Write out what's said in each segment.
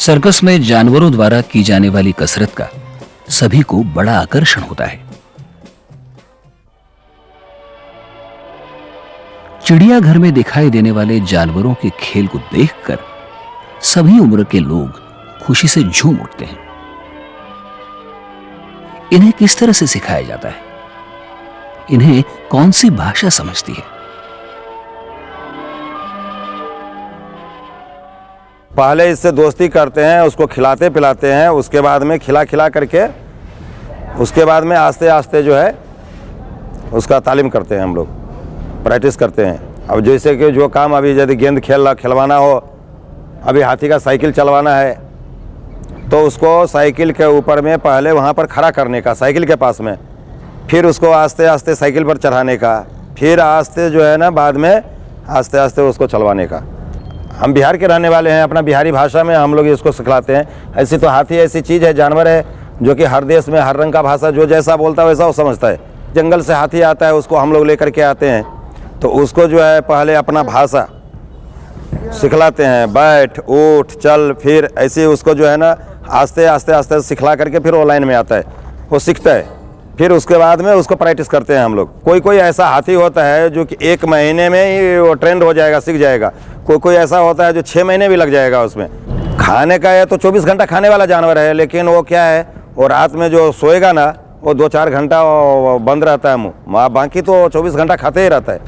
Circus में जानवरों द्वारा की जाने वाली कसरत का सभी को बड़ा आकर्षण होता है। चिड़ियाघर में दिखाई देने वाले जानवरों के खेल को देखकर सभी उम्र के लोग खुशी से झूम उठते हैं। इन्हें किस तरह से सिखाया जाता है? इन्हें कौन सी भाषा समझती है? पहले इससे दोस्ती करते हैं, उसको खिलाते पिलाते हैं, उसके बाद में खिला करके उसके बाद में आस्ते आस्ते जो है उसका तालीम करते हैं, हम लोग प्रैक्टिस करते हैं। अब जैसे कि जो काम अभी यदि गेंद खिलवाना हो, अभी हाथी का साइकिल चलवाना है, तो उसको साइकिल के ऊपर में पहले वहाँ पर खड़ा करने का, साइकिल के पास में, फिर उसको आस्ते आस्ते साइकिल पर चढ़ाने का, फिर आस्ते जो है ना बाद में आस्ते आस्ते उसको चलवाने का। हम बिहार के रहने वाले हैं, अपना बिहारी भाषा में हम लोग इसको सिखलाते हैं। ऐसी तो हाथी ऐसी चीज़ है, जानवर है, जो कि हर देश में हर रंग का भाषा जो जैसा बोलता है वैसा वो समझता है। जंगल से हाथी आता है, उसको हम लोग लेकर के आते हैं, तो उसको जो है पहले अपना भाषा सिखलाते हैं, बैठ उठ चल, फिर ऐसे उसको जो है ना आस्ते आस्ते आस्ते सिखला करके फिर वो लाइन में आता है, वो सीखता है। फिर उसके बाद में उसको प्रैक्टिस करते हैं हम लोग। कोई कोई ऐसा हाथी होता है जो कि 1 महीने में ही वो ट्रेंड हो जाएगा, सीख जाएगा। कोई कोई ऐसा होता है जो 6 महीने भी लग जाएगा उसमें। खाने का है तो 24 घंटा खाने वाला जानवर है, लेकिन वो क्या है, वो रात में जो सोएगा ना वो 2-4 घंटा बंद रहता है मुँह, बाकी तो 24 घंटा खाते ही रहता है।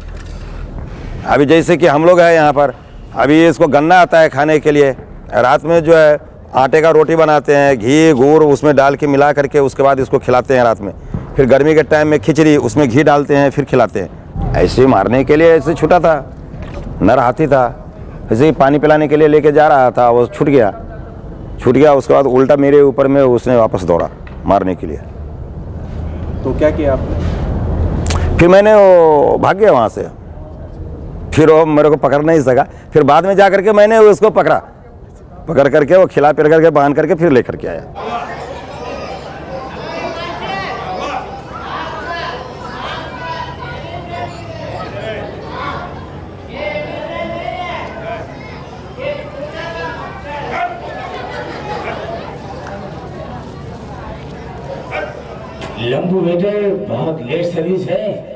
अभी जैसे कि हम लोग हैं यहाँ पर, अभी इसको गन्ना आता है खाने के लिए, रात में जो है आटे का रोटी बनाते हैं, घी गुड़ उसमें डाल के मिला करके उसके बाद इसको खिलाते हैं रात में। फिर गर्मी के टाइम में खिचड़ी, उसमें घी डालते हैं, फिर खिलाते हैं। ऐसे ही मारने के लिए ऐसे छूटा था, नर हाथी था, ऐसे ही पानी पिलाने के लिए लेके जा रहा था, वो छूट गया। उसके बाद उल्टा मेरे ऊपर में उसने वापस दौड़ा मारने के लिए। तो क्या किया आपने? फिर मैंने वो भाग गया वहाँ से, फिर वो मेरे को पकड़ नहीं सका। फिर बाद में जा करके मैंने उसको पकड़ करके वो खिला पिला करके बांध करके फिर लेकर के आया। लंबू बेटे बहुत लेट सर्विस है।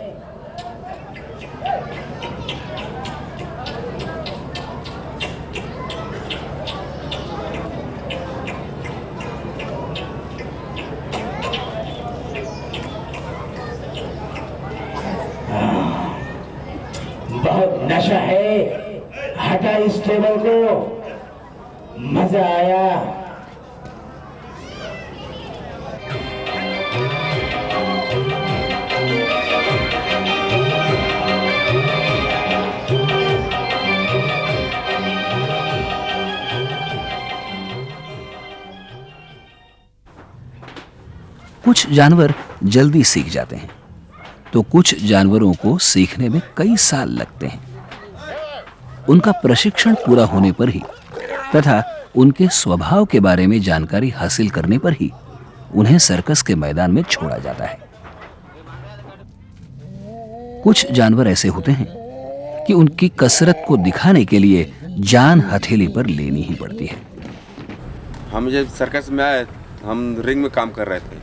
बहुत नशा है, हटा इस टेबल को, मजा आया। कुछ जानवर जल्दी सीख जाते हैं, तो कुछ जानवरों को सीखने में कई साल लगते हैं। उनका प्रशिक्षण पूरा होने पर ही तथा उनके स्वभाव के बारे में जानकारी हासिल करने पर ही उन्हें सर्कस के मैदान में छोड़ा जाता है। कुछ जानवर ऐसे होते हैं कि उनकी कसरत को दिखाने के लिए जान हथेली पर लेनी ही पड़ती है। हम जब सर्कस में आए हम रिंग में काम कर रहे थे,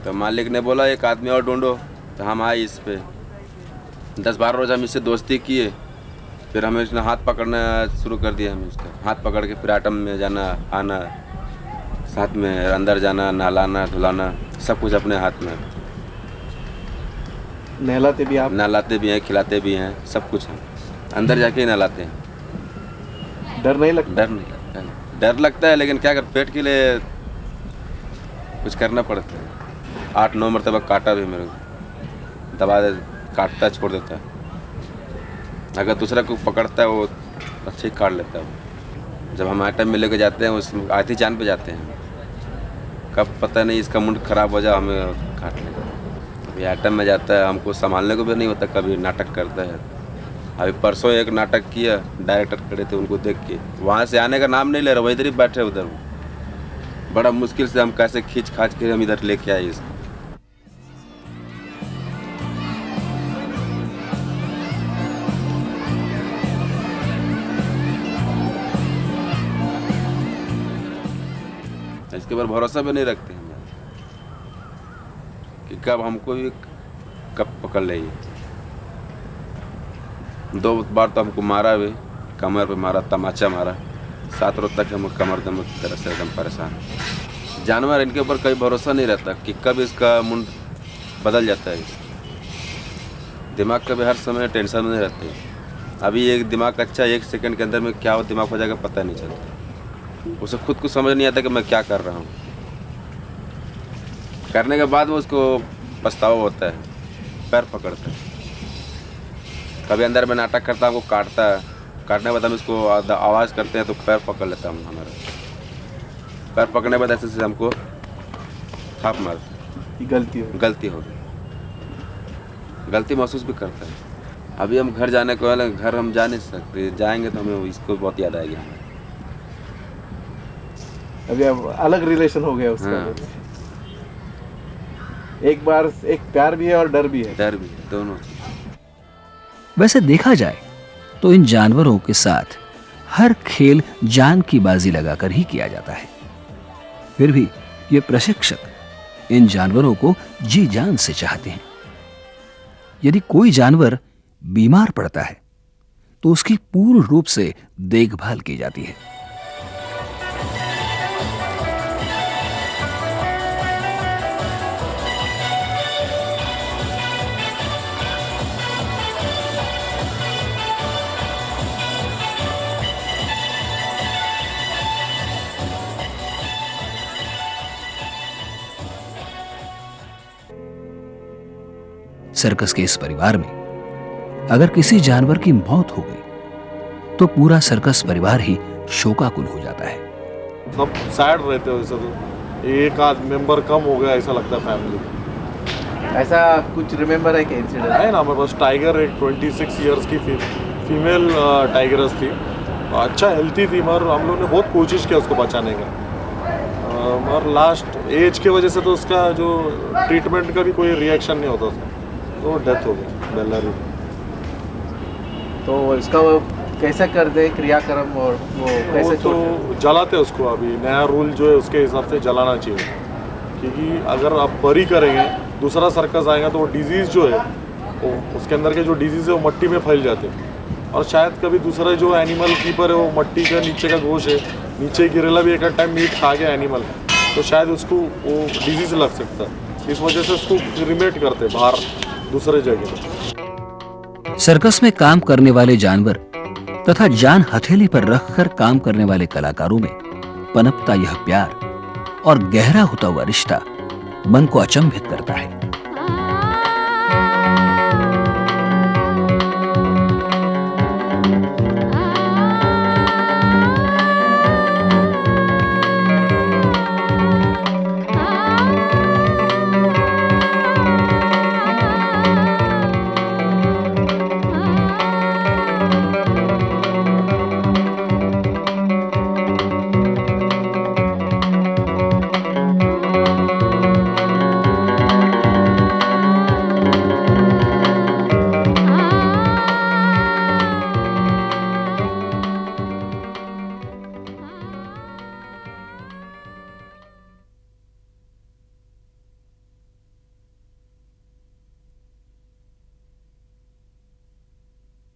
तो मालिक ने बोला एक आदमी और ढूंढो, तो हम आए इस पे। 10-12 रोज़ हम इससे दोस्ती किए, फिर हमें उसने हाथ पकड़ना शुरू कर दिया। हमें उसका हाथ पकड़ के फिर आइटम में जाना आना, साथ में अंदर जाना, नहलाना धुलाना, सब कुछ अपने हाथ में। नहलाते भी आप? नहलाते भी हैं, खिलाते भी हैं, सब कुछ है। अंदर जाके ही नहलाते हैं। डर नहीं लगता? डर नहीं लगता है, डर लगता है, लेकिन क्या कर, पेट के लिए कुछ करना पड़ता है। 8-9 मरतबा काटा भी मेरे को, दबा दे, काटता छोड़ देता है। अगर दूसरा को पकड़ता है वो अच्छे ही काट लेता है वो। जब हम आइटम में लेके जाते हैं उस आधी जान पे जाते हैं, कब पता नहीं इसका मुंड खराब हो जाए हमें काट लेगा। अभी आइटम में जाता है, हमको संभालने को भी नहीं होता, कभी नाटक करता है। अभी परसों एक नाटक किया, डायरेक्टर खड़े थे, उनको देख के वहाँ से आने का नाम नहीं ले रहा, वही इधर ही बैठे उधर। बड़ा मुश्किल से हम कैसे खींच खाच के हम इधर लेके आए इसको। इसके ऊपर भरोसा भी नहीं रखते हैं कि कब हमको भी कब पकड़ लेगी। 2 बार तो हमको मारा भी, कमर पे मारा, तमाचा मारा। 7 रोज तक हम कमर दम तरह से एकदम परेशान। जानवर इनके ऊपर कभी भरोसा नहीं रहता कि कब इसका मुंड बदल जाता है। दिमाग का भी हर समय टेंशन में नहीं रहते। अभी एक दिमाग अच्छा 1 सेकंड के अंदर में क्या दिमाग हो जाएगा पता नहीं चलता। उसे खुद को समझ नहीं आता कि मैं क्या कर रहा हूँ। करने के बाद वो उसको पछतावा होता है, पैर पकड़ता है। कभी अंदर में नाटक करता है, हमको काटता है, काटने के बाद हम इसको आवाज़ करते हैं तो पैर पकड़ लेता हूँ। हमारा पैर पकड़ने के बाद ऐसे हमको थाप मारता है। गलती हो गई। गलती महसूस भी करता है। अभी हम घर जाने को वाले, घर हम जा नहीं सकते, जाएंगे तो हमें इसको बहुत याद आएगी हमें। अभी अब अलग रिलेशन हो गया उसका। हाँ। एक बार एक प्यार भी है और डर भी है। डर भी है, दोनों। वैसे देखा जाए तो इन जानवरों के साथ हर खेल जान की बाजी लगाकर ही किया जाता है। फिर भी ये प्रशिक्षक इन जानवरों को जी जान से चाहते हैं। यदि कोई जानवर बीमार पड़ता है तो उसकी पूर्ण रूप से देखभाल की जाती है। सर्कस के इस परिवार में अगर किसी जानवर की मौत हो गई तो पूरा सर्कस परिवार ही शोकाकुल हो जाता है। सब सैड रहते हो, ऐसा तो एक आध मेंबर कम हो गया ऐसा लगता है फैमिली। ऐसा कुछ रिमेम्बर है क्या इंसिडेंट? है ना, हमारे पास टाइगर एक 26 इयर्स की फीमेल टाइगरस थी। अच्छा हेल्थी थी, मगर हम लोग ने बहुत कोशिश किया उसको बचाने का, मगर लास्ट एज की वजह से तो उसका जो ट्रीटमेंट का भी कोई रिएक्शन नहीं होता उसका, तो डेथ हो गई बेल्लारी। तो इसका वो कैसे कर दे क्रियाक्रम और वो कैसे वो तो जलाते उसको। अभी नया रूल जो है उसके हिसाब से जलाना चाहिए, क्योंकि अगर आप बरी करेंगे दूसरा सर्कस आएगा तो वो डिजीज़ जो है वो उसके अंदर के जो डिजीज़ है वो मट्टी में फैल जाते हैं। और शायद कभी दूसरा जो एनिमल कीपर है वो मट्टी का नीचे का गोश्त है, नीचे गिरेला भी एक टाइम मीट खा गया एनिमल, तो शायद उसको वो डिजीज़ लग सकता है। इस वजह से उसको रिमेट करते बाहर दूसरे जगह। सर्कस में काम करने वाले जानवर तथा जान हथेली पर रखकर काम करने वाले कलाकारों में पनपता यह प्यार और गहरा होता हुआ रिश्ता मन को अचंभित करता है।